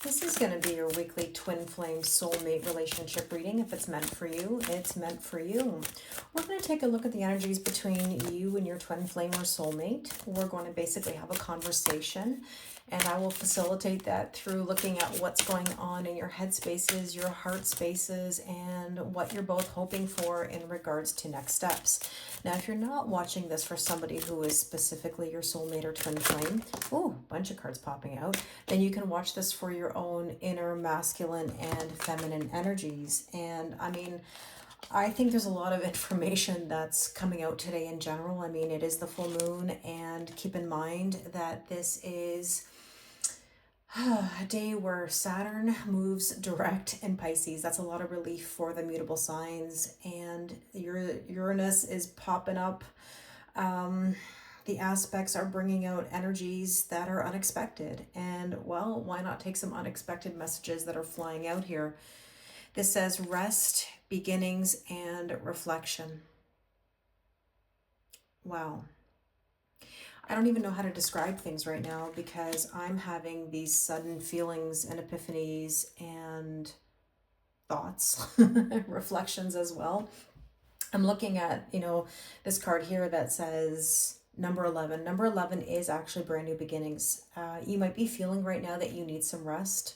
This is going to be your weekly twin flame soulmate relationship reading. If it's meant for you, it's meant for you. We're going to take a look at the energies between you and your twin flame or soulmate. We're going to basically have a conversation, and I will facilitate that through looking at what's going on in your head spaces, your heart spaces, and what you're both hoping for in regards to next steps. Now, if you're not watching this for somebody who is specifically your soulmate or twin flame, oh, bunch of cards popping out, then you can watch this for your own inner masculine and feminine energies. And I mean, I think there's a lot of information that's coming out today in general. I mean, it is the full moon, and keep in mind that this is a day where Saturn moves direct in Pisces. That's a lot of relief for the mutable signs, and Uranus is popping up. The aspects are bringing out energies that are unexpected, and well, why not take some unexpected messages that are flying out here? This says rest, beginnings, and reflection. Wow. I don't even know how to describe things right now because I'm having these sudden feelings and epiphanies and thoughts, reflections as well. I'm looking at, this card here that says number 11. Number 11 is actually brand new beginnings. You might be feeling right now that you need some rest.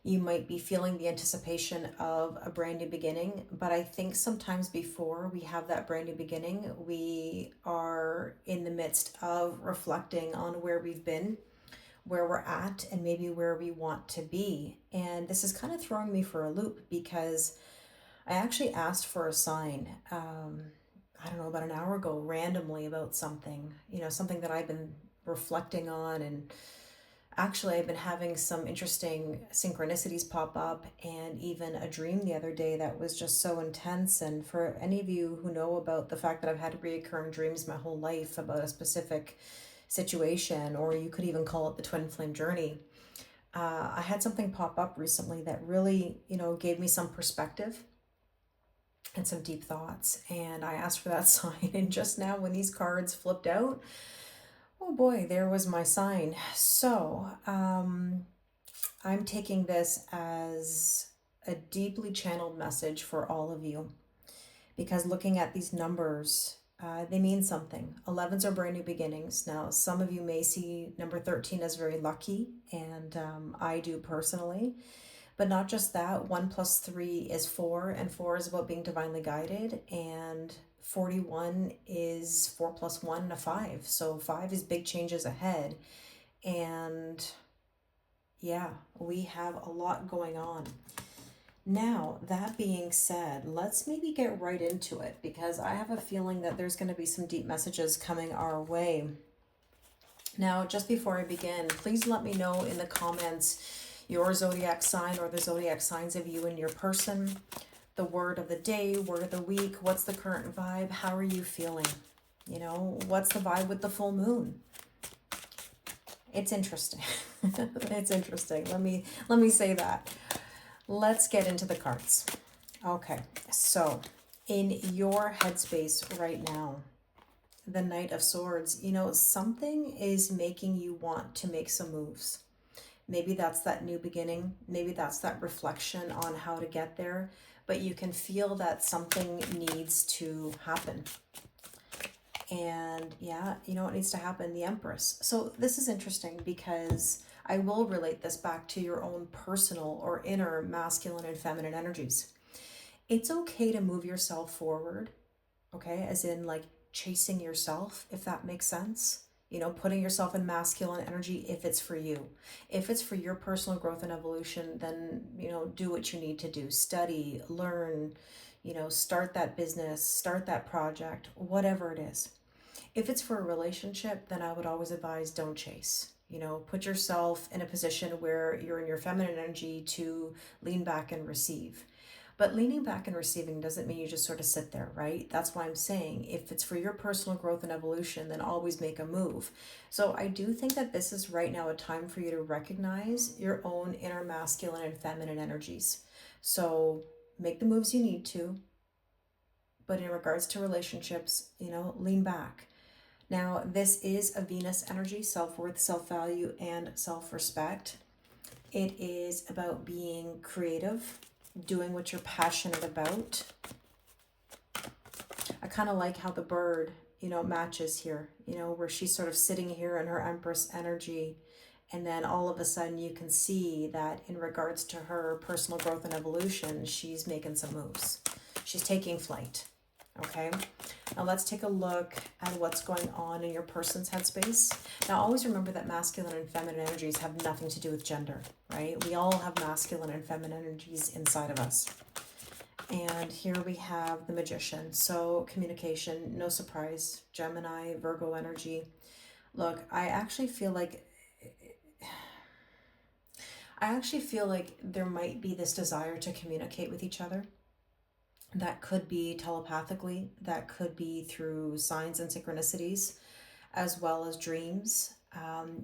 You might be feeling the anticipation of a brand new beginning, but I think sometimes before we have that brand new beginning, we are in the midst of reflecting on where we've been, where we're at, and maybe where we want to be. And this is kind of throwing me for a loop because I actually asked for a sign, I don't know, about an hour ago, randomly about something, something that I've been reflecting on. And actually, I've been having some interesting synchronicities pop up, and even a dream the other day that was just so intense. And for any of you who know about the fact that I've had reoccurring dreams my whole life about a specific situation, or you could even call it the twin flame journey, I had something pop up recently that really, gave me some perspective and some deep thoughts. And I asked for that sign. And just now, when these cards flipped out, oh boy, there was my sign. So I'm taking this as a deeply channeled message for all of you, because looking at these numbers, they mean something. 11s are brand new beginnings. Now, some of you may see number 13 as very lucky, and I do personally. But not just that, 1 plus 3 is 4, and 4 is about being divinely guided, and 41 is 4 plus 1 and a 5. So 5 is big changes ahead. And yeah, we have a lot going on. Now, that being said, let's maybe get right into it, because I have a feeling that there's going to be some deep messages coming our way. Now, just before I begin, please let me know in the comments your zodiac sign or the zodiac signs of you and your person, the word of the day, word of the week, what's the current vibe, how are you feeling? What's the vibe with the full moon? It's interesting. It's interesting. Let me say that. Let's get into the cards. Okay, so in your headspace right now, the Knight of Swords, something is making you want to make some moves. Maybe that's that new beginning. Maybe that's that reflection on how to get there. But you can feel that something needs to happen. And yeah, what needs to happen? The Empress. So this is interesting because I will relate this back to your own personal or inner masculine and feminine energies. It's okay to move yourself forward, okay? As in like chasing yourself, if that makes sense. Putting yourself in masculine energy if it's for you. If it's for your personal growth and evolution, then, do what you need to do. Study, learn, start that business, start that project, whatever it is. If it's for a relationship, then I would always advise don't chase. Put yourself in a position where you're in your feminine energy to lean back and receive. But leaning back and receiving doesn't mean you just sort of sit there, right? That's why I'm saying if it's for your personal growth and evolution, then always make a move. So I do think that this is right now a time for you to recognize your own inner masculine and feminine energies. So make the moves you need to. But in regards to relationships, lean back. Now, this is a Venus energy, self-worth, self-value, and self-respect. It is about being creative, doing what you're passionate about. I kind of like how the bird, matches here, where she's sort of sitting here in her Empress energy. And then all of a sudden you can see that in regards to her personal growth and evolution, she's making some moves. She's taking flight. Okay, now let's take a look at what's going on in your person's headspace. Now always remember that masculine and feminine energies have nothing to do with gender, right? We all have masculine and feminine energies inside of us. And here we have the Magician. So communication, no surprise, Gemini, Virgo energy. Look, I actually feel like there might be this desire to communicate with each other. That could be telepathically, that could be through signs and synchronicities, as well as dreams.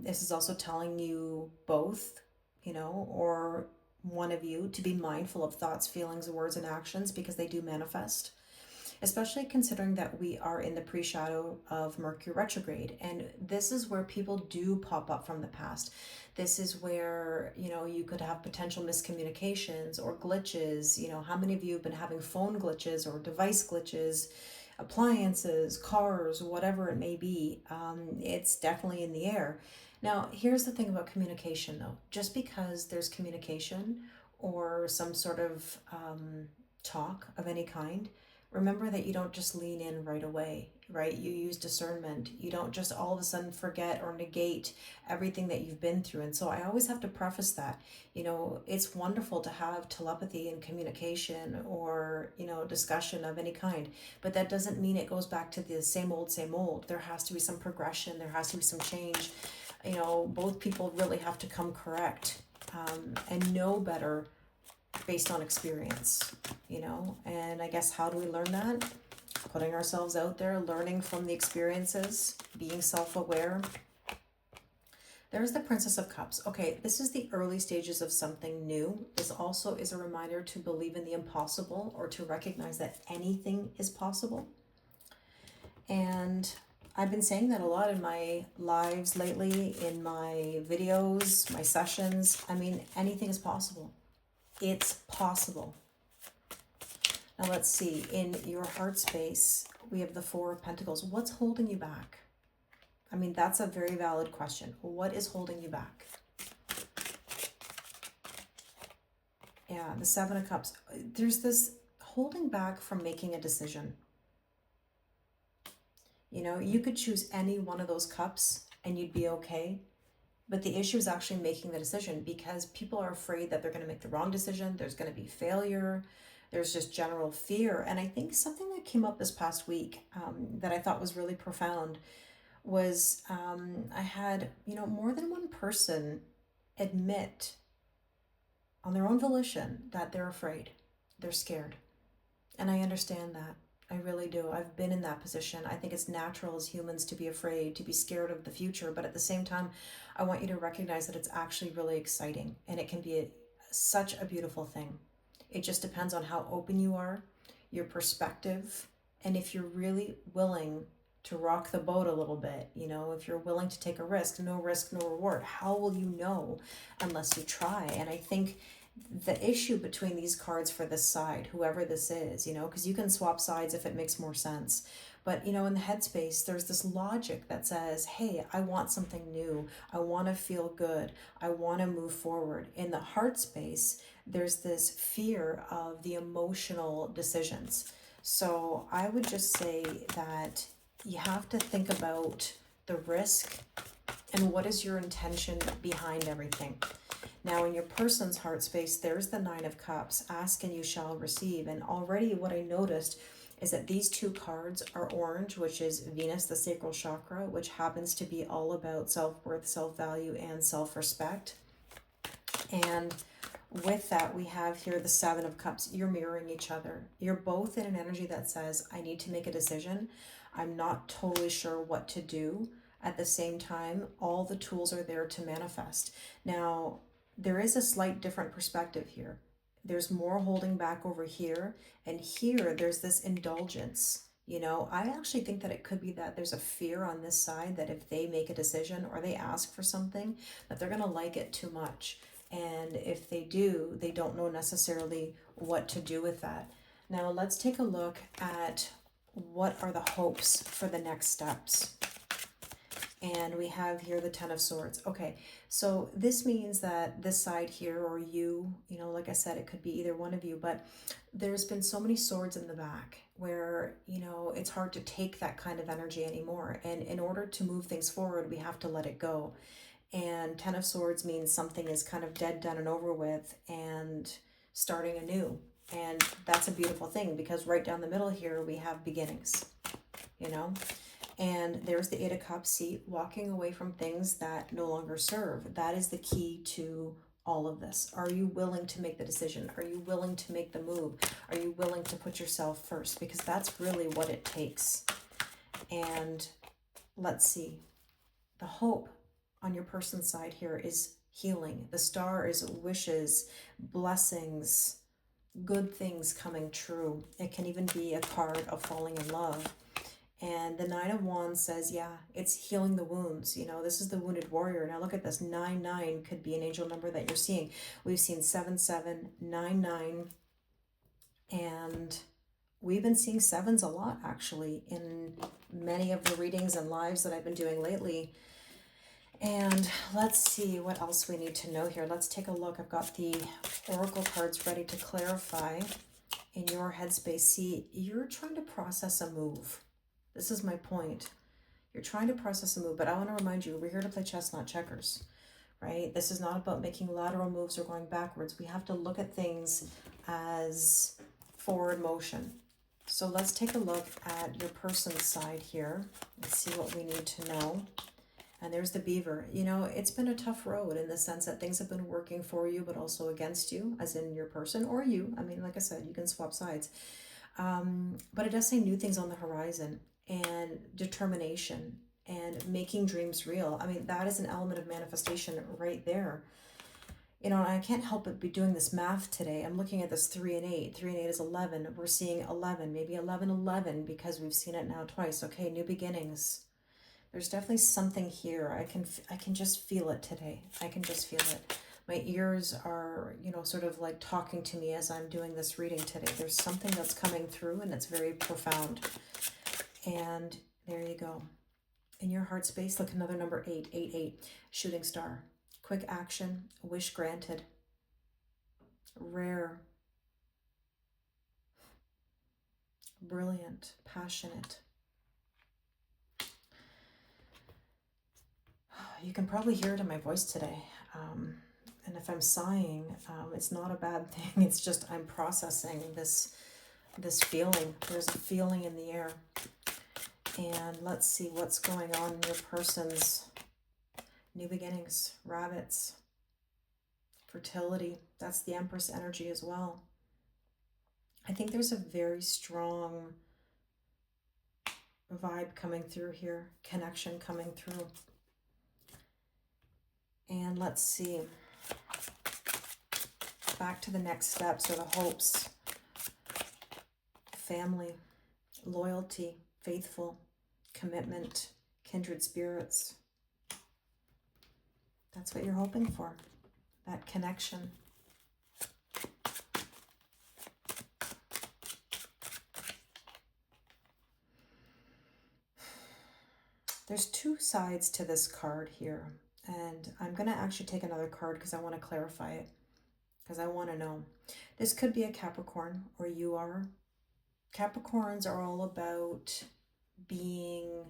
This is also telling you both, or one of you, to be mindful of thoughts, feelings, words, and actions, because they do manifest. Especially considering that we are in the pre-shadow of Mercury retrograde. And this is where people do pop up from the past. This is where, you could have potential miscommunications or glitches. How many of you have been having phone glitches or device glitches, appliances, cars, whatever it may be? It's definitely in the air. Now, here's the thing about communication, though. Just because there's communication or some sort of talk of any kind, remember that you don't just lean in right away, right? You use discernment. You don't just all of a sudden forget or negate everything that you've been through. And so I always have to preface that, it's wonderful to have telepathy and communication or, discussion of any kind, but that doesn't mean it goes back to the same old, same old. There has to be some progression. There has to be some change. Both people really have to come correct and know better based on experience, and I guess how do we learn that? Putting ourselves out there, learning from the experiences, being self-aware. There's the Princess of Cups. Okay, this is the early stages of something new. This also is a reminder to believe in the impossible, or to recognize that anything is possible. And I've been saying that a lot in my lives lately, in my videos, my sessions. I mean, anything is possible. It's possible. Now let's see, in your heart space, we have the Four of Pentacles. What's holding you back? I mean, that's a very valid question. What is holding you back? Yeah, the Seven of Cups. There's this holding back from making a decision. You could choose any one of those cups and you'd be okay. But the issue is actually making the decision, because people are afraid that they're going to make the wrong decision. There's going to be failure. There's just general fear. And I think something that came up this past week that I thought was really profound was I had, more than one person admit on their own volition that they're afraid. They're scared. And I understand that. I really do. I've been in that position. I think it's natural as humans to be afraid, to be scared of the future. But at the same time, I want you to recognize that it's actually really exciting, and it can be such a beautiful thing. It just depends on how open you are, your perspective, and if you're really willing to rock the boat a little bit, if you're willing to take a risk, no reward. How will you know unless you try? And I think the issue between these cards for this side, whoever this is, because you can swap sides if it makes more sense. But, in the headspace, there's this logic that says, hey, I want something new. I want to feel good. I want to move forward. In the heart space, there's this fear of the emotional decisions. So I would just say that you have to think about the risk and what is your intention behind everything. Now, in your person's heart space, there's the Nine of Cups. Ask and you shall receive. And already what I noticed is that these two cards are orange, which is Venus, the sacral chakra, which happens to be all about self-worth, self-value, and self-respect. And with that, we have here the Seven of Cups. You're mirroring each other. You're both in an energy that says, I need to make a decision. I'm not totally sure what to do. At the same time, all the tools are there to manifest. Now, there is a slight different perspective here. There's more holding back over here, and here there's this indulgence. I actually think that it could be that there's a fear on this side that if they make a decision or they ask for something, that they're going to like it too much. And if they do, they don't know necessarily what to do with that. Now let's take a look at what are the hopes for the next steps. And we have here the Ten of Swords. Okay, so this means that this side here, or you know, like I said, it could be either one of you, but there's been so many swords in the back where, you know, it's hard to take that kind of energy anymore. And in order to move things forward, we have to let it go. And Ten of Swords means something is kind of dead, done, and over with, and starting anew. And that's a beautiful thing, because right down the middle here, we have beginnings, you know? And there's the Eight of Cups. See, walking away from things that no longer serve. That is the key to all of this. Are you willing to make the decision? Are you willing to make the move? Are you willing to put yourself first? Because that's really what it takes. And let's see. The hope on your person's side here is healing. The star is wishes, blessings, good things coming true. It can even be a card of falling in love. And the Nine of Wands says, yeah, it's healing the wounds. You know, this is the wounded warrior. Now look at this. 9-9 could be an angel number that you're seeing. We've seen 7-7, 9-9, and we've been seeing sevens a lot, actually, in many of the readings and lives that I've been doing lately. And let's see what else we need to know here. Let's take a look. I've got the oracle cards ready to clarify in your headspace. See, you're trying to process a move. This is my point. You're trying to process a move, but I want to remind you, we're here to play chess, not checkers, right? This is not about making lateral moves or going backwards. We have to look at things as forward motion. So let's take a look at your person's side here. Let's see what we need to know. And there's the beaver. You know, it's been a tough road in the sense that things have been working for you, but also against you, as in your person or you. I mean, like I said, you can swap sides. But it does say new things on the horizon, and determination and making dreams real. I mean, that is an element of manifestation right there. You know, I can't help but be doing this math today. I'm looking at this 3 and 8. 3 and 8 is 11. We're seeing 11, maybe 11, 11, because we've seen it now twice. Okay, new beginnings. There's definitely something here. I can just feel it today. I can just feel it. My ears are, you know, sort of like talking to me as I'm doing this reading today. There's something that's coming through, and it's very profound. And there you go. In your heart space, look, another number 8, 8, 8, shooting star. Quick action, wish granted. Rare. Brilliant, passionate. You can probably hear it in my voice today. And if I'm sighing, it's not a bad thing. It's just I'm processing this feeling. There's a feeling in the air. And let's see what's going on in your person's new beginnings. Rabbits. Fertility. That's the Empress energy as well. I think there's a very strong vibe coming through here. Connection coming through. And let's see. Back to the next steps, or the hopes. Family, loyalty, faithful, commitment, kindred spirits. That's what you're hoping for, that connection. There's two sides to this card here, and I'm going to actually take another card because I want to clarify it, because I want to know. This could be a Capricorn, or you are. Capricorns are all about being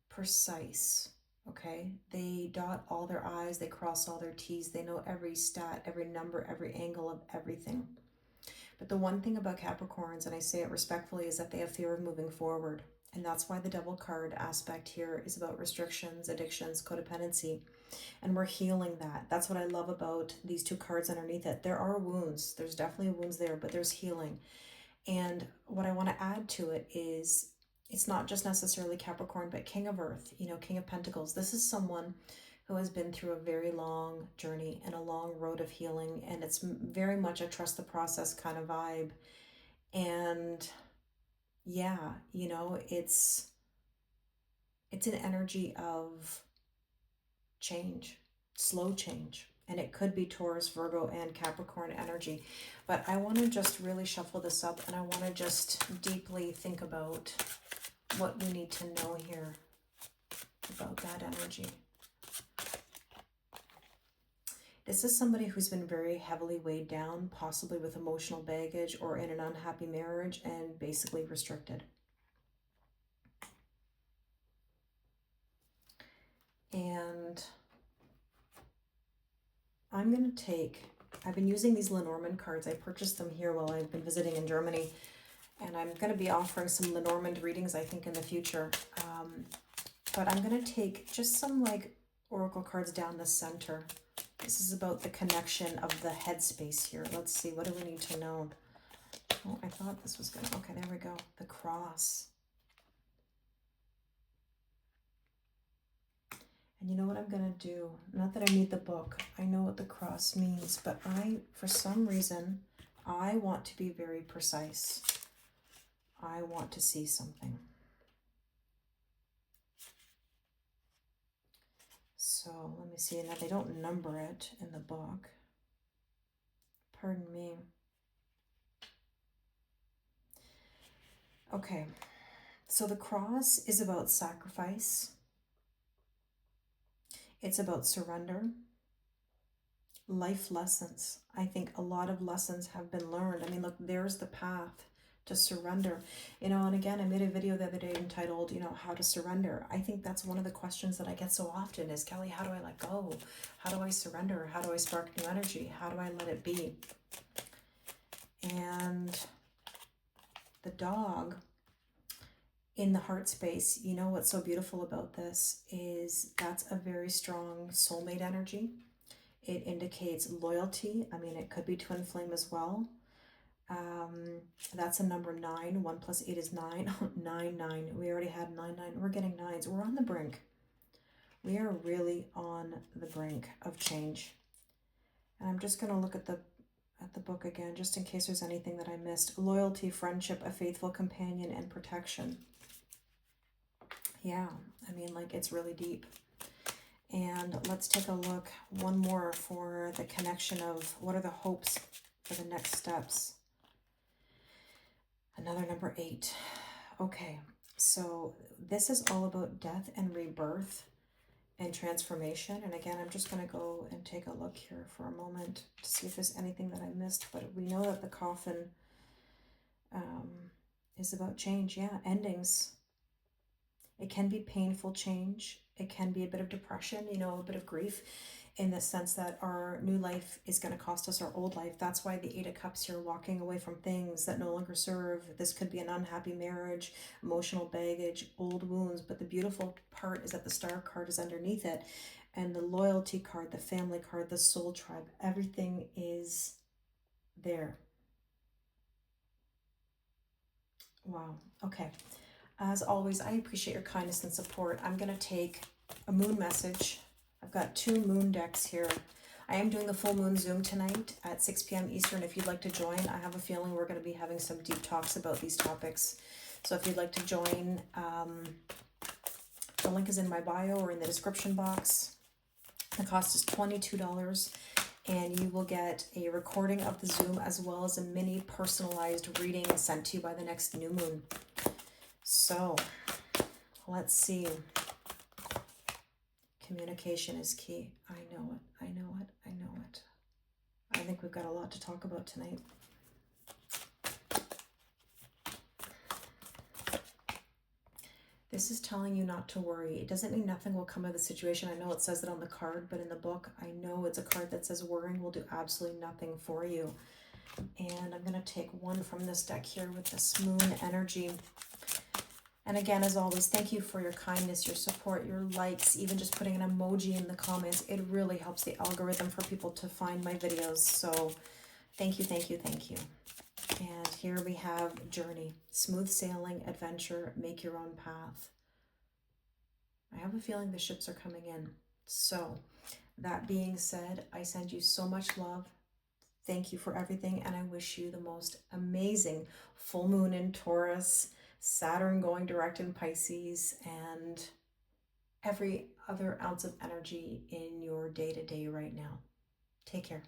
precise, okay? They dot all their I's, they cross all their T's, they know every stat, every number, every angle of everything. But the one thing about Capricorns, and I say it respectfully, is that they have fear of moving forward. And that's why the double card aspect here is about restrictions, addictions, codependency. And we're healing that. That's what I love about these two cards underneath it. There are wounds. There's definitely wounds there, but there's healing. And what I want to add to it is, it's not just necessarily Capricorn, but King of Earth, you know, King of Pentacles. This is someone who has been through a very long journey and a long road of healing. And it's very much a trust the process kind of vibe. And yeah, you know, it's an energy of change. slow change. And it could be Taurus, Virgo, and Capricorn energy. But I want to just really shuffle this up, and I want to just deeply think about what we need to know here about that energy. This is somebody who's been very heavily weighed down, possibly with emotional baggage or in an unhappy marriage and basically restricted. And I'm going to take, I've been using these Lenormand cards. I purchased them here while I've been visiting in Germany. And I'm going to be offering some Lenormand readings, I think, in the future. But I'm going to take just some like oracle cards down the center. This is about the connection of the headspace here. Let's see, what do we need to know? Oh, I thought this was good. Okay, there we go. The cross. And you know what I'm going to do? Not that I need the book. I know what the cross means, but for some reason, I want to be very precise. I want to see something. So let me see. Now they don't number it in the book. Pardon me. Okay. So the cross is about sacrifice. It's about surrender. Life lessons. I think a lot of lessons have been learned. I mean, look, there's the path to surrender. You know, and again, I made a video the other day entitled, you know, how to surrender. I think that's one of the questions that I get so often is, Kelly, how do I let go? How do I surrender? How do I spark new energy? How do I let it be? And the dog in the heart space, you know what's so beautiful about this is that's a very strong soulmate energy. It indicates loyalty. I mean, it could be twin flame as well. That's a number 9. 1 plus 8 is 9. 9, 9. We already had 9, 9. We're getting 9s. We're on the brink. We are really on the brink of change. And I'm just going to look at the book again, just in case there's anything that I missed. Loyalty, friendship, a faithful companion, and protection. Yeah, I mean, like, it's really deep. And let's take a look, one more for the connection of what are the hopes for the next steps. Another number 8. Okay, so this is all about death and rebirth and transformation. And again, I'm just going to go and take a look here for a moment to see if there's anything that I missed. But we know that the coffin is about change. Yeah, endings. It can be painful change. It can be a bit of depression, you know, a bit of grief, in the sense that our new life is going to cost us our old life. That's why the 8 of Cups here, walking away from things that no longer serve. This could be an unhappy marriage, emotional baggage, old wounds. But the beautiful part is that the Star card is underneath it. And the loyalty card, the family card, the soul tribe, everything is there. Wow. Okay. As always, I appreciate your kindness and support. I'm going to take a moon message. I've got 2 moon decks here. I am doing the full moon Zoom tonight at 6 p.m. Eastern. If you'd like to join, I have a feeling we're going to be having some deep talks about these topics. So if you'd like to join, the link is in my bio or in the description box. The cost is $22. And you will get a recording of the Zoom as well as a mini personalized reading sent to you by the next new moon. So, let's see. Communication is key. I know it. I know it. I know it. I think we've got a lot to talk about tonight. This is telling you not to worry. It doesn't mean nothing will come of the situation. I know it says it on the card, but in the book, I know it's a card that says worrying will do absolutely nothing for you. And I'm going to take one from this deck here with this moon energy. And again, as always, thank you for your kindness, your support, your likes, even just putting an emoji in the comments. It really helps the algorithm for people to find my videos. So thank you, thank you, thank you. And here we have journey, smooth sailing, adventure, make your own path. I have a feeling the ships are coming in. So that being said, I send you so much love. Thank you for everything. And I wish you the most amazing full moon in Taurus, Saturn going direct in Pisces, and every other ounce of energy in your day-to-day right now. Take care.